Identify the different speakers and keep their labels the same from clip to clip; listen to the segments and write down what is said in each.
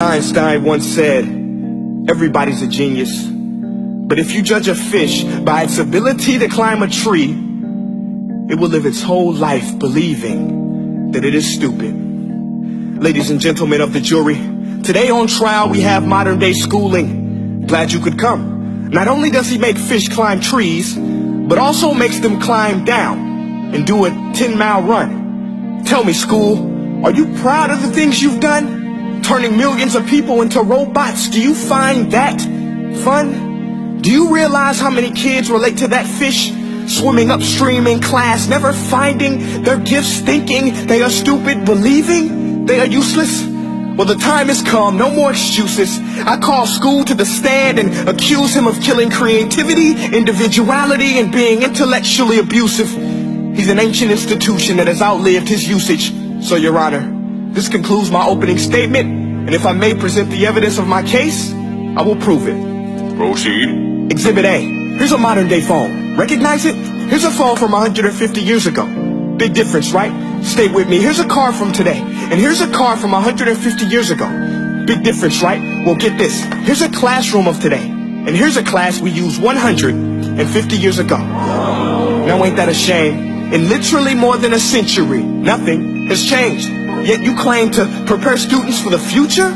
Speaker 1: Einstein once said, everybody's a genius. But if you judge a fish by its ability to climb a tree, it will live its whole life believing that it is stupid. Ladies and gentlemen of the jury, today on trial we have modern day schooling. Glad you could come. Not only does he make fish climb trees, but also makes them climb down and do a 10-mile run. Tell me, school, are you proud of the things you've done? Turning millions of people into robots, do you find that fun? Do you realize how many kids relate to that fish? Swimming upstream in class, never finding their gifts, thinking they are stupid, believing they are useless? Well, the time has come, no more excuses. I call school to the stand and accuse him of killing creativity, individuality, and being intellectually abusive. He's an ancient institution that has outlived his usage. So, Your Honor, this concludes my opening statement, and if I may present the evidence of my case, I will prove it.
Speaker 2: Proceed.
Speaker 1: Exhibit A. Here's a modern day phone. Recognize it? Here's a phone from 150 years ago. Big difference, right? Stay with me. Here's a car from today, and here's a car from 150 years ago. Big difference, right? Well, get this. Here's a classroom of today, and here's a class we used 150 years ago. Now ain't that a shame? In literally more than a century, nothing has changed. Yet you claim to prepare students for the future?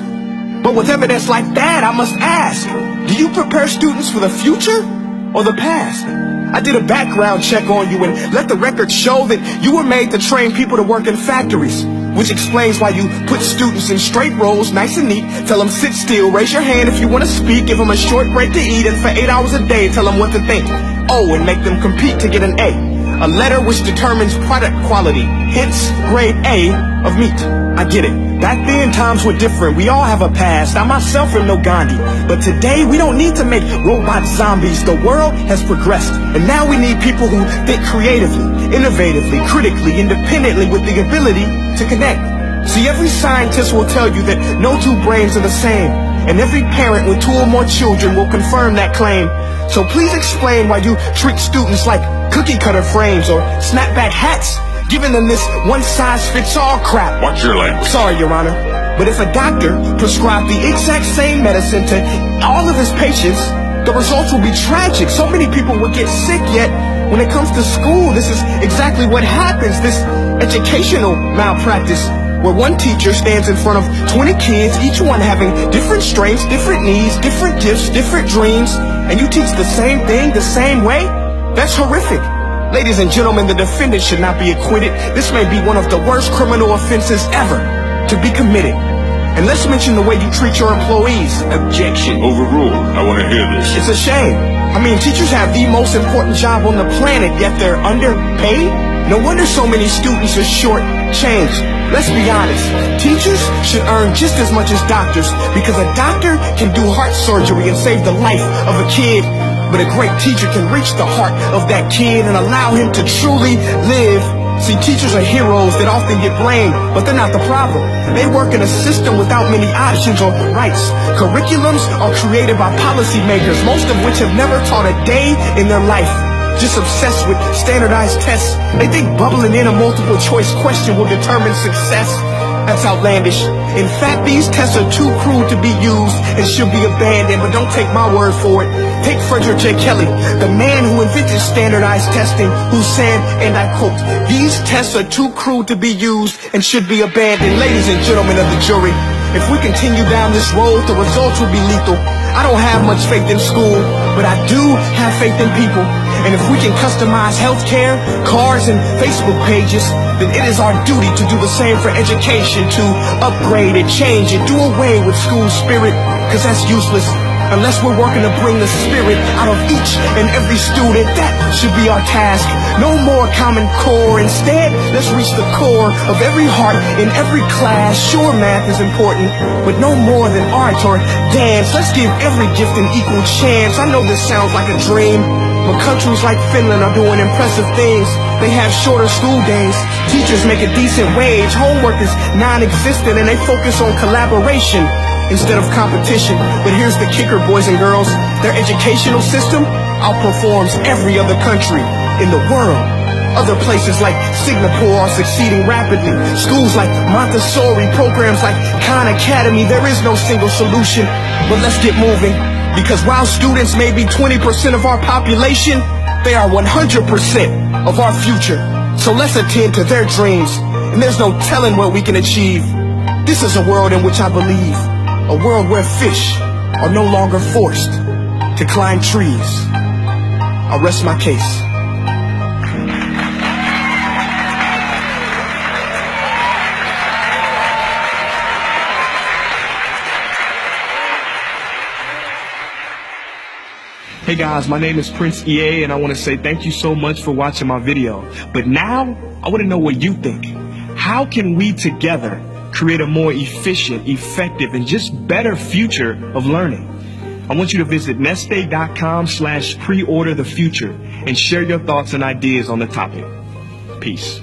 Speaker 1: But with evidence like that, I must ask, do you prepare students for the future or the past? I did a background check on you and let the record show that you were made to train people to work in factories, which explains why you put students in straight rows, nice and neat, tell them sit still, raise your hand if you want to speak, give them a short break to eat, and for 8 hours a day, tell them what to think. Oh, and make them compete to get an A letter which determines product quality, hence grade A of meat. I get it. Back then, times were different. We all have a past. I myself am no Gandhi. But today, we don't need to make robot zombies. The world has progressed. And now we need people who think creatively, innovatively, critically, independently, with the ability to connect. See, every scientist will tell you that no two brains are the same. And every parent with 2 or more children will confirm that claim. So please explain why you treat students like cookie cutter frames or snapback hats, giving them this one-size-fits-all crap.
Speaker 2: Watch your language.
Speaker 1: Sorry, Your Honor, but if a doctor prescribed the exact same medicine to all of his patients, the results will be tragic. So many people will get sick, yet when it comes to school, this is exactly what happens, this educational malpractice, where one teacher stands in front of 20 kids, each one having different strengths, different needs, different gifts, different dreams, and you teach the same thing the same way? That's horrific. Ladies and gentlemen, the defendant should not be acquitted. This may be one of the worst criminal offenses ever to be committed. And let's mention the way you treat your employees.
Speaker 2: Objection. Overruled. I want to hear this.
Speaker 1: It's a shame. I mean, teachers have the most important job on the planet, yet they're underpaid? No wonder so many students are short-changed. Let's be honest. Teachers should earn just as much as doctors, because a doctor can do heart surgery and save the life of a kid. But a great teacher can reach the heart of that kid and allow him to truly live. See, teachers are heroes that often get blamed, but they're not the problem. They work in a system without many options or rights. Curriculums are created by policymakers, most of which have never taught a day in their life. Just obsessed with standardized tests. They think bubbling in a multiple choice question will determine success. That's outlandish. In fact, these tests are too crude to be used and should be abandoned, but don't take my word for it. Take Frederick J. Kelly, the man who invented standardized testing, who said, and I quote, "These tests are too crude to be used and should be abandoned." Ladies and gentlemen of the jury, if we continue down this road, the results will be lethal. I don't have much faith in school, but I do have faith in people. And if we can customize healthcare, cars, and Facebook pages, then it is our duty to do the same for education, to upgrade and change and do away with school spirit, because that's useless. Unless we're working to bring the spirit out of each and every student, that should be our task. No more Common Core. Instead, let's reach the core of every heart in every class. Sure, math is important, but no more than art or dance. Let's give every gift an equal chance. I know this sounds like a dream, but countries like Finland are doing impressive things. They have shorter school days. Teachers make a decent wage. Homework is non-existent, and they focus on collaboration instead of competition. But here's the kicker, boys and girls. Their educational system outperforms every other country in the world. Other places like Singapore are succeeding rapidly. Schools like Montessori, programs like Khan Academy. There is no single solution, but let's get moving. Because while students may be 20% of our population, they are 100% of our future. So let's attend to their dreams, and there's no telling what we can achieve. This is a world in which I believe, a world where fish are no longer forced to climb trees. I'll rest my case. Hey guys, my name is Prince EA, and I want to say thank you so much for watching my video. But now, I want to know what you think. How can we together create a more efficient, effective, and just better future of learning? I want you to visit nestday.com/preorder the future and share your thoughts and ideas on the topic. Peace.